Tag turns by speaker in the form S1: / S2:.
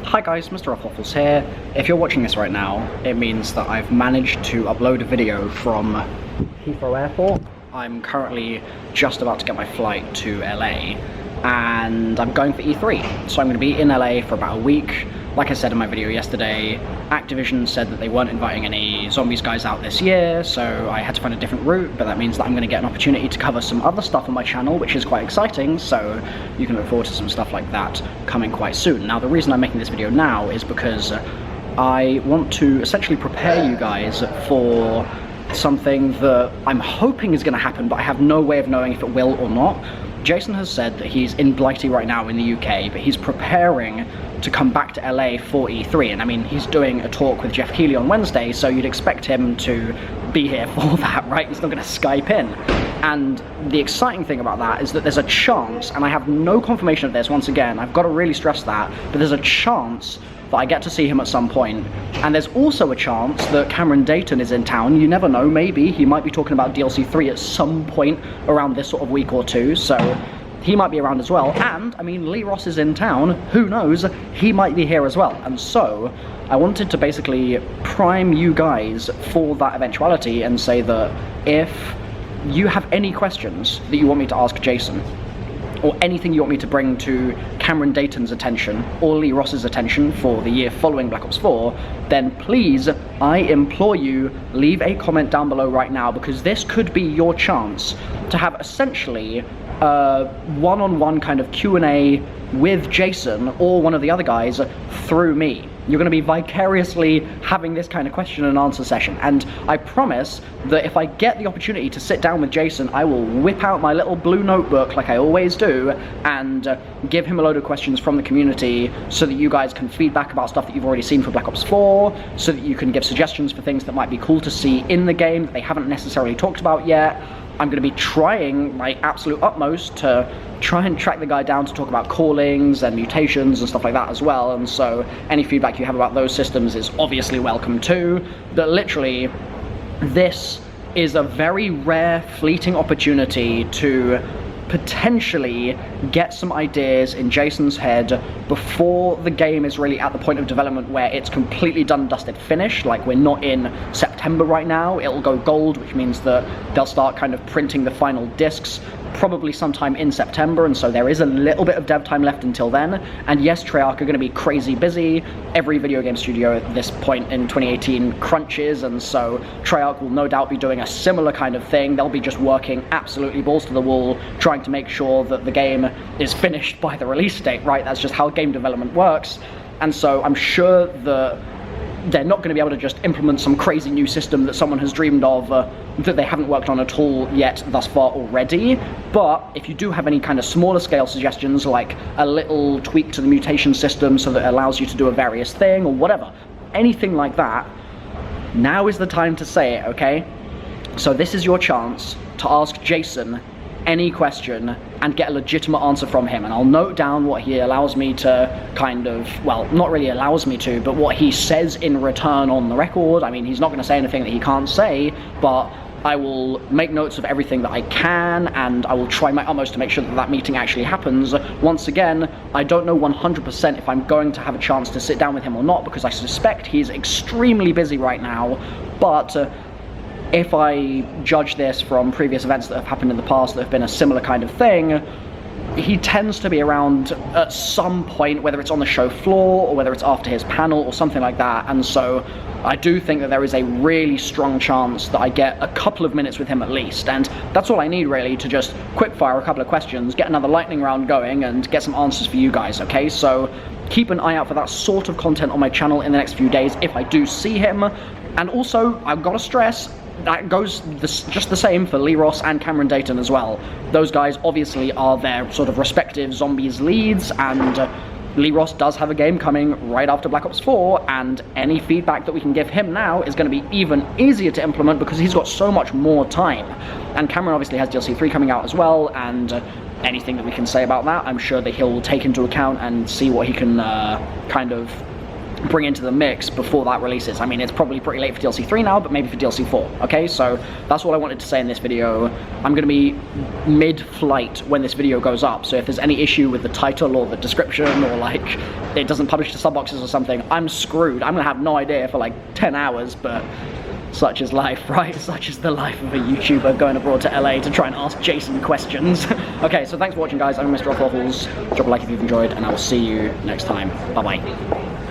S1: Hi guys, MrRoflWaffles here. If you're watching this right now, it means that I've managed to upload a video from Heathrow Airport. I'm currently just about to get my flight to LA, and I'm going for E3. So I'm going to be in LA for about a week. Like I said in my video yesterday, Activision said that they weren't inviting any Zombies guys out this year, so I had to find a different route, but that means that I'm going to get an opportunity to cover some other stuff on my channel, which is quite exciting, so you can look forward to some stuff like that coming quite soon. Now, the reason I'm making this video now is because I want to essentially prepare you guys for something that I'm hoping is going to happen, but I have no way of knowing if it will or not. Jason has said that he's in Blighty right now in the UK, but he's preparing to come back to LA for E3, and I mean, he's doing a talk with Jeff Keighley on Wednesday, so you'd expect him to be here for that, right? He's not going to Skype in. And the exciting thing about that is that there's a chance, and I have no confirmation of this, once again, I've got to really stress that, but there's a chance that I get to see him at some point. And there's also a chance that Cameron Dayton is in town. You never know, maybe he might be talking about DLC 3 at some point around this sort of week or two, so he might be around as well. And I mean, Lee Ross is in town, who knows, he might be here as well. And so I wanted to basically prime you guys for that eventuality and say that if you have any questions that you want me to ask Jason, or anything you want me to bring to Cameron Dayton's attention or Lee Ross's attention for the year following Black Ops 4, then please, I implore you, leave a comment down below right now, because this could be your chance to have essentially a one-on-one kind of Q&A with Jason or one of the other guys through me. You're going to be vicariously having this kind of question and answer session, and I promise that if I get the opportunity to sit down with Jason, I will whip out my little blue notebook like I always do and give him a load of questions from the community so that you guys can feedback about stuff that you've already seen for Black Ops 4, so that you can give suggestions for things that might be cool to see in the game that they haven't necessarily talked about yet. I'm going to be trying my absolute utmost to try and track the guy down to talk about callings and mutations and stuff like that as well, and so any feedback you have about those systems is obviously welcome too. But literally, this is a very rare, fleeting opportunity to potentially get some ideas in Jason's head before the game is really at the point of development where it's completely done, dusted, finished. Like, we're not in September right now. It'll go gold, which means that they'll start kind of printing the final discs probably sometime in September, and so there is a little bit of dev time left until then. And yes, Treyarch are going to be crazy busy. Every video game studio at this point in 2018 crunches, and so Treyarch will no doubt be doing a similar kind of thing. They'll be just working absolutely balls to the wall, trying to make sure that the game is finished by the release date, right? That's just how game development works. And so I'm sure that they're not going to be able to just implement some crazy new system that someone has dreamed of that they haven't worked on at all yet thus far already. But if you do have any kind of smaller scale suggestions, like a little tweak to the mutation system so that it allows you to do a various thing or whatever, anything like that, now is the time to say it, okay? So this is your chance to ask Jason any question and get a legitimate answer from him, and I'll note down what he allows me to kind of, well, not really allows me to, but what he says in return on the record. I mean, he's not going to say anything that he can't say, but I will make notes of everything that I can, and I will try my utmost to make sure that that meeting actually happens. Once again, I don't know 100% if I'm going to have a chance to sit down with him or not, because I suspect he's extremely busy right now, but if I judge this from previous events that have happened in the past that have been a similar kind of thing, he tends to be around at some point, whether it's on the show floor or whether it's after his panel or something like that. And so I do think that there is a really strong chance that I get a couple of minutes with him at least, and that's all I need really to just quick fire a couple of questions, get another lightning round going, and get some answers for you guys, okay? So keep an eye out for that sort of content on my channel in the next few days if I do see him. And also, I've got to stress, that goes just the same for Lee Ross and Cameron Dayton as well. Those guys obviously are their sort of respective Zombies leads, and Lee Ross does have a game coming right after Black Ops 4, and any feedback that we can give him now is going to be even easier to implement because he's got so much more time. And Cameron obviously has DLC 3 coming out as well, and anything that we can say about that, I'm sure that he'll take into account and see what he can kind of bring into the mix before that releases. I mean, it's probably pretty late for DLC 3 now, but maybe for DLC 4, okay? So that's all I wanted to say in this video. I'm gonna be mid-flight when this video goes up, so if there's any issue with the title or the description, or like, it doesn't publish the sub-boxes or something, I'm screwed. I'm gonna have no idea for like 10 hours, but such is life, right? Such is the life of a YouTuber going abroad to LA to try and ask Jason questions. Okay, so thanks for watching, guys. I'm MrRoflWaffles. Drop a like if you've enjoyed, and I will see you next time. Bye-bye.